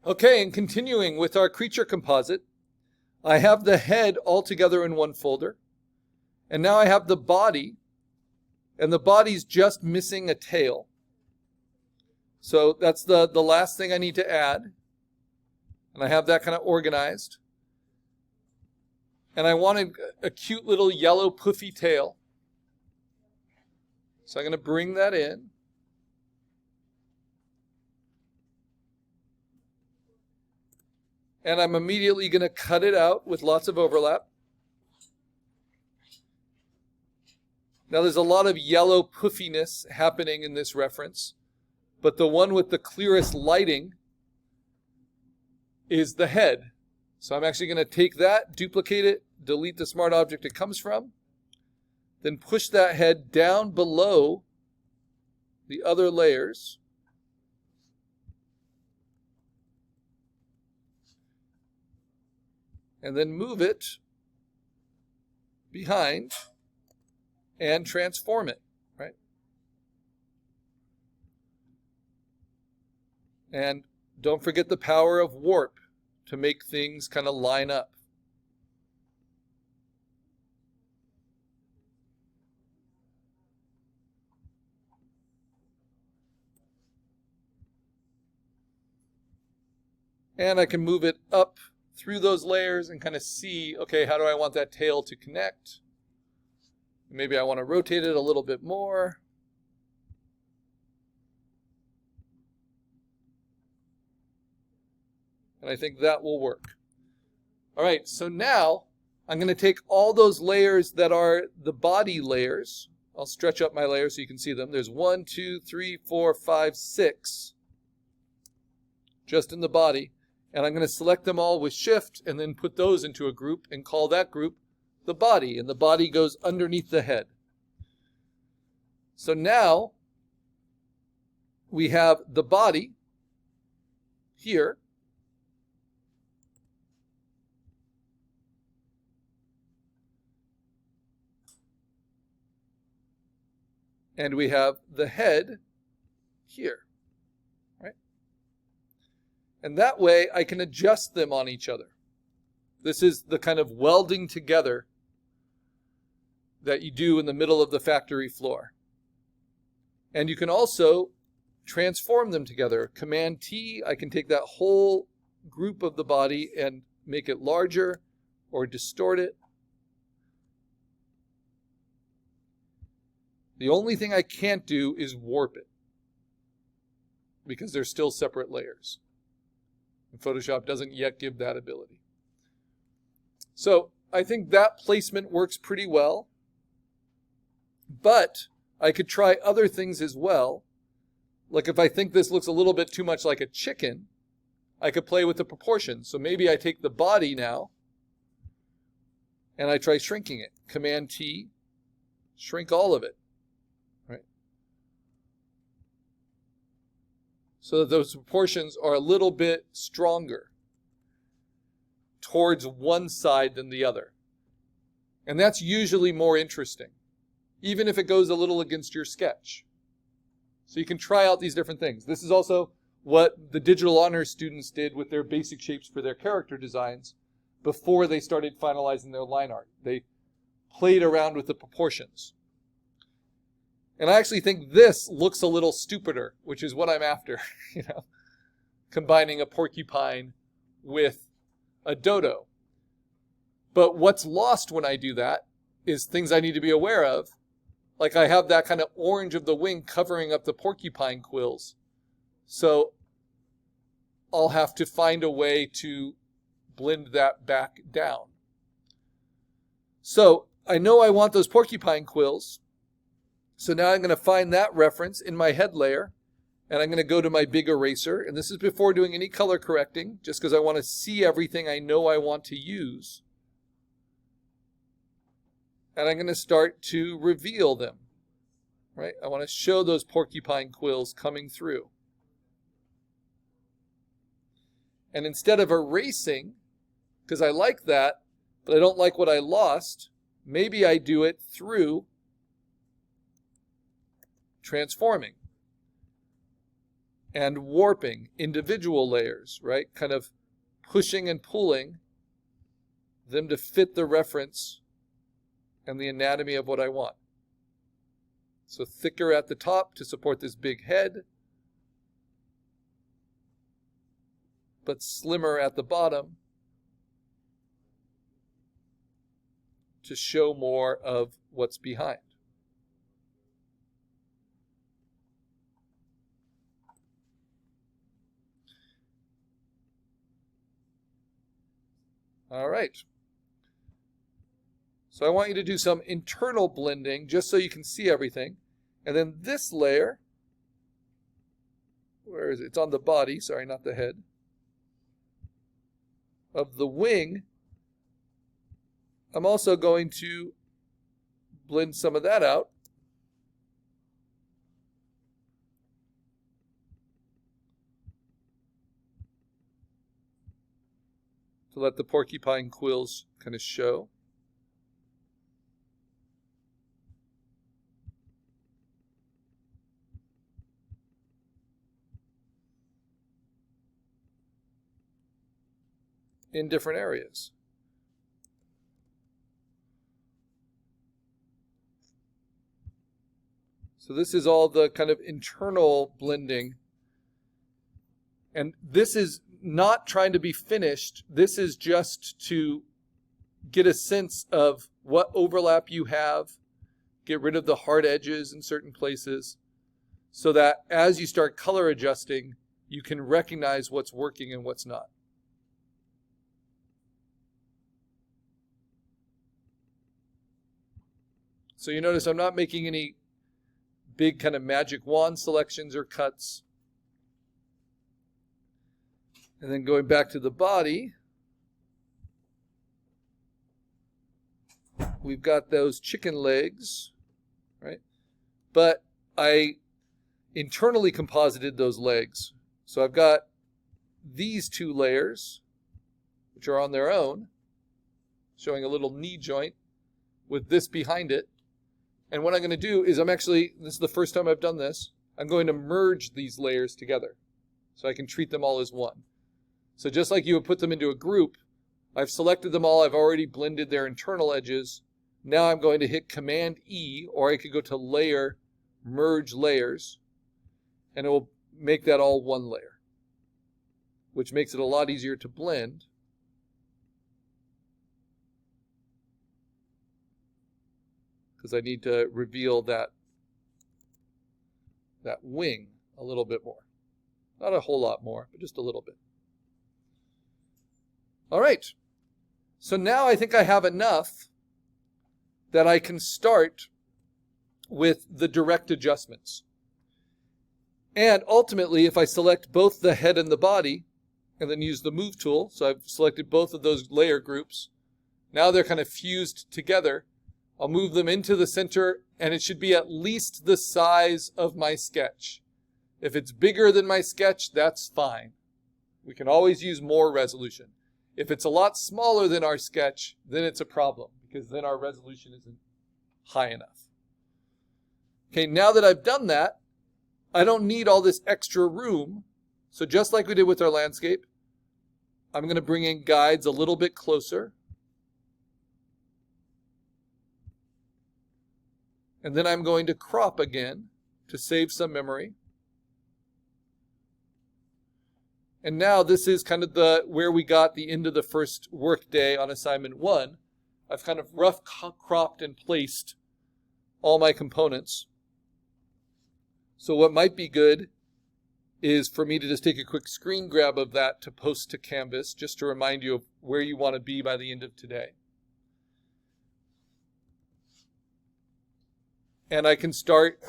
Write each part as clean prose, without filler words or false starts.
Okay, and continuing with our creature composite, I have the head all together in one folder. And now I have the body, and the body's just missing a tail. So that's the last thing I need to add. And I have that kind of organized. And I wanted a cute little yellow puffy tail. So I'm going to bring that in. And I'm immediately going to cut it out with lots of overlap. Now there's a lot of yellow puffiness happening in this reference, but the one with the clearest lighting is the head. So I'm actually going to take that, duplicate it, delete the smart object it comes from, then push that head down below the other layers. And then move it behind and transform it, right? And don't forget the power of warp to make things kind of line up. And I can move it up through those layers and kind of see, okay, how do I want that tail to connect? Maybe I want to rotate it a little bit more. And I think that will work. All right, so now I'm going to take all those layers that are the body layers. I'll stretch up my layers so you can see them. There's 1, 2, 3, 4, 5, 6 just in the body. And I'm going to select them all with Shift and then put those into a group and call that group the body. And the body goes underneath the head. So now we have the body here. And we have the head here. And that way I can adjust them on each other. This is the kind of welding together that you do in the middle of the factory floor. And you can also transform them together. Command T, I can take that whole group of the body and make it larger or distort it. The only thing I can't do is warp it because they're still separate layers. And Photoshop doesn't yet give that ability. So I think that placement works pretty well. But I could try other things as well. Like if I think this looks a little bit too much like a chicken, I could play with the proportions. So maybe I take the body now and I try shrinking it. Command T, shrink all of it. So that those proportions are a little bit stronger towards one side than the other. And that's usually more interesting, even if it goes a little against your sketch. So you can try out these different things. This is also what the digital honors students did with their basic shapes for their character designs before they started finalizing their line art. They played around with the proportions. And I actually think this looks a little stupider, which is what I'm after, combining a porcupine with a dodo. But what's lost when I do that is things I need to be aware of. Like I have that kind of orange of the wing covering up the porcupine quills. So I'll have to find a way to blend that back down. So I know I want those porcupine quills. So now I'm going to find that reference in my head layer, and I'm going to go to my big eraser. And this is before doing any color correcting, just because I want to see everything I know I want to use. And I'm going to start to reveal them, right? I want to show those porcupine quills coming through. And instead of erasing, because I like that, but I don't like what I lost, maybe I do it through transforming. and warping individual layers, right? Kind of pushing and pulling them to fit the reference and the anatomy of what I want. So thicker at the top to support this big head, but slimmer at the bottom to show more of what's behind. All right. So I want you to do some internal blending just so you can see everything. And then this layer, where is it? It's on the body, sorry, not the head, of the wing. I'm also going to blend some of that out. To let the porcupine quills kind of show. In different areas. So this is all the kind of internal blending. And this is not trying to be finished. This is just to get a sense of what overlap you have, get rid of the hard edges in certain places, so that as you start color adjusting, you can recognize what's working and what's not. So you notice I'm not making any big kind of magic wand selections or cuts. And then going back to the body, we've got those chicken legs, right? But I internally composited those legs. So I've got these two layers, which are on their own, showing a little knee joint with this behind it. And what I'm going to do is this is the first time I've done this, I'm going to merge these layers together so I can treat them all as one. So just like you would put them into a group, I've selected them all, I've already blended their internal edges. Now I'm going to hit Command E, or I could go to Layer, Merge Layers, and it will make that all one layer, which makes it a lot easier to blend. Because I need to reveal that wing a little bit more. Not a whole lot more, but just a little bit. All right. So now I think I have enough that I can start with the direct adjustments. And ultimately, if I select both the head and the body, and then use the Move tool, so I've selected both of those layer groups, now they're kind of fused together. I'll move them into the center, and it should be at least the size of my sketch. If it's bigger than my sketch, that's fine. We can always use more resolution. If it's a lot smaller than our sketch, then it's a problem, because then our resolution isn't high enough. Okay, now that I've done that, I don't need all this extra room. So just like we did with our landscape, I'm going to bring in guides a little bit closer. And then I'm going to crop again to save some memory. And now this is kind of where we got the end of the first work day on assignment 1. I've kind of rough cropped and placed all my components. So what might be good is for me to just take a quick screen grab of that to post to Canvas, just to remind you of where you want to be by the end of today. And I can start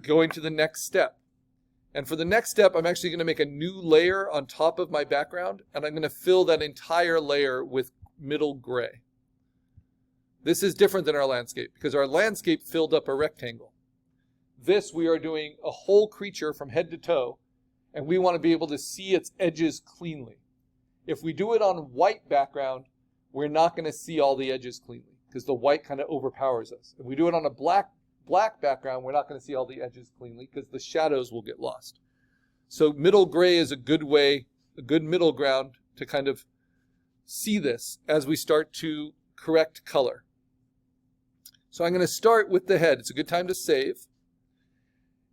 going to the next step. And for the next step, I'm actually going to make a new layer on top of my background, and I'm going to fill that entire layer with middle gray. This is different than our landscape, because our landscape filled up a rectangle. This, we are doing a whole creature from head to toe, and we want to be able to see its edges cleanly. If we do it on white background, we're not going to see all the edges cleanly, because the white kind of overpowers us. If we do it on a black background, we're not going to see all the edges cleanly because the shadows will get lost. So middle gray is a good way, a good middle ground to kind of see this as we start to correct color. So I'm going to start with the head. It's a good time to save.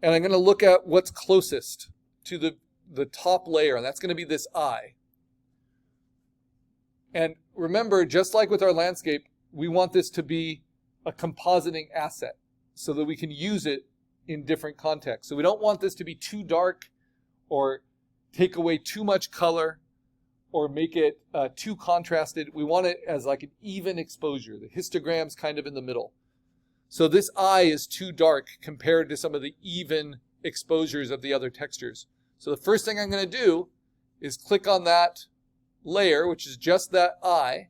And I'm going to look at what's closest to the top layer, and that's going to be this eye. And remember, just like with our landscape, we want this to be a compositing asset so that we can use it in different contexts. So we don't want this to be too dark or take away too much color or make it too contrasted. We want it as like an even exposure. The histogram's kind of in the middle. So this eye is too dark compared to some of the even exposures of the other textures. So the first thing I'm going to do is click on that layer, which is just that eye,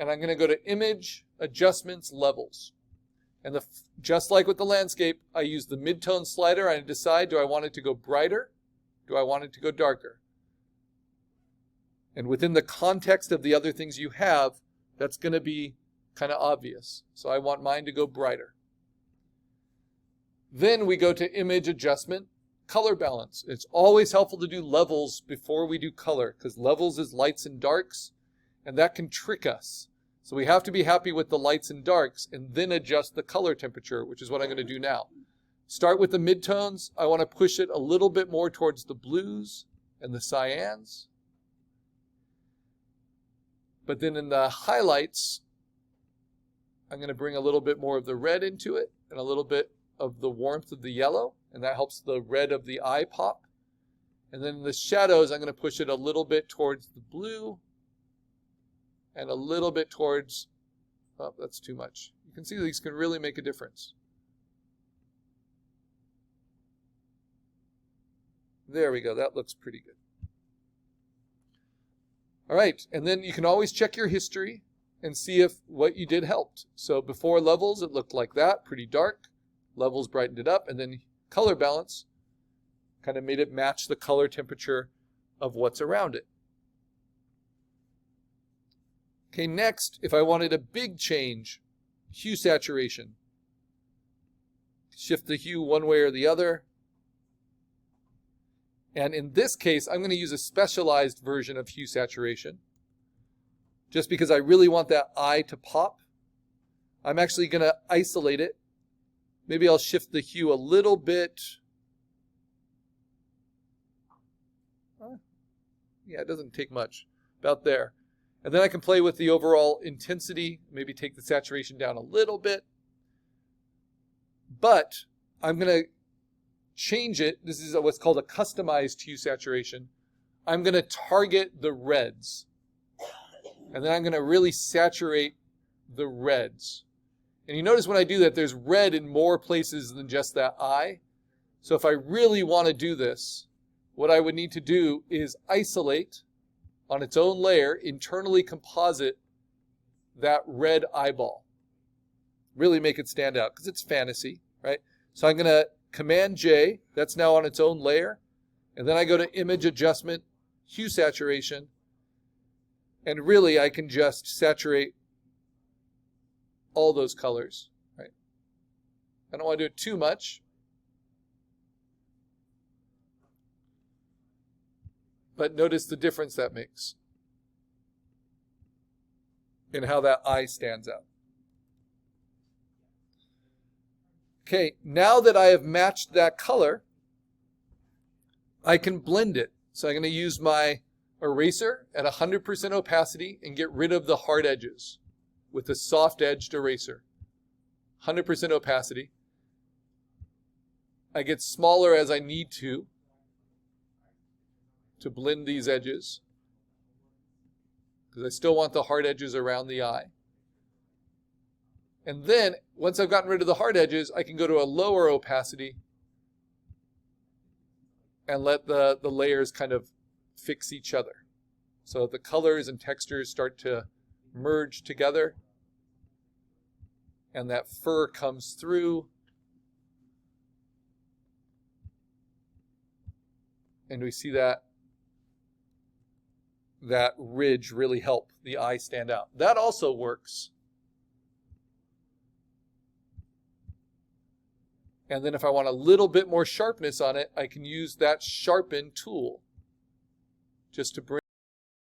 and I'm going to go to Image, Adjustments, Levels. And just like with the landscape, I use the midtone slider. I decide, do I want it to go brighter? Do I want it to go darker? And within the context of the other things you have, that's going to be kind of obvious. So I want mine to go brighter. Then we go to Image Adjustment, Color Balance. It's always helpful to do levels before we do color, because levels is lights and darks, and that can trick us. So we have to be happy with the lights and darks and then adjust the color temperature, which is what I'm going to do now. Start with the midtones. I want to push it a little bit more towards the blues and the cyans. But then in the highlights, I'm going to bring a little bit more of the red into it and a little bit of the warmth of the yellow, and that helps the red of the eye pop. And then in the shadows, I'm going to push it a little bit towards the blue and a little bit towards, oh, that's too much. You can see these can really make a difference. There we go. That looks pretty good. All right, and then you can always check your history and see if what you did helped. So before levels, it looked like that, pretty dark. Levels brightened it up, and then color balance kind of made it match the color temperature of what's around it. Okay, next, if I wanted a big change, hue saturation. Shift the hue one way or the other. And in this case, I'm going to use a specialized version of hue saturation, just because I really want that eye to pop. I'm actually going to isolate it. Maybe I'll shift the hue a little bit. Yeah, it doesn't take much. About there. And then I can play with the overall intensity, maybe take the saturation down a little bit. But I'm going to change it. This is what's called a customized hue saturation. I'm going to target the reds. And then I'm going to really saturate the reds. And you notice when I do that, there's red in more places than just that eye. So if I really want to do this, what I would need to do is isolate on its own layer, internally composite that red eyeball. Really make it stand out, because it's fantasy, right? So I'm going to Command J, that's now on its own layer. And then I go to Image Adjustment, Hue Saturation. And really I can just saturate all those colors, right? I don't want to do it too much. But notice the difference that makes in how that eye stands out. Okay, now that I have matched that color, I can blend it. So I'm going to use my eraser at 100% opacity and get rid of the hard edges with a soft-edged eraser. 100% opacity. I get smaller as I need to blend these edges, because I still want the hard edges around the eye. And then, once I've gotten rid of the hard edges, I can go to a lower opacity and let the layers kind of fix each other. So the colors and textures start to merge together, and that fur comes through. And we see that ridge really help the eye stand out. That also works. And then if I want a little bit more sharpness on it, I can use that sharpen tool just to bring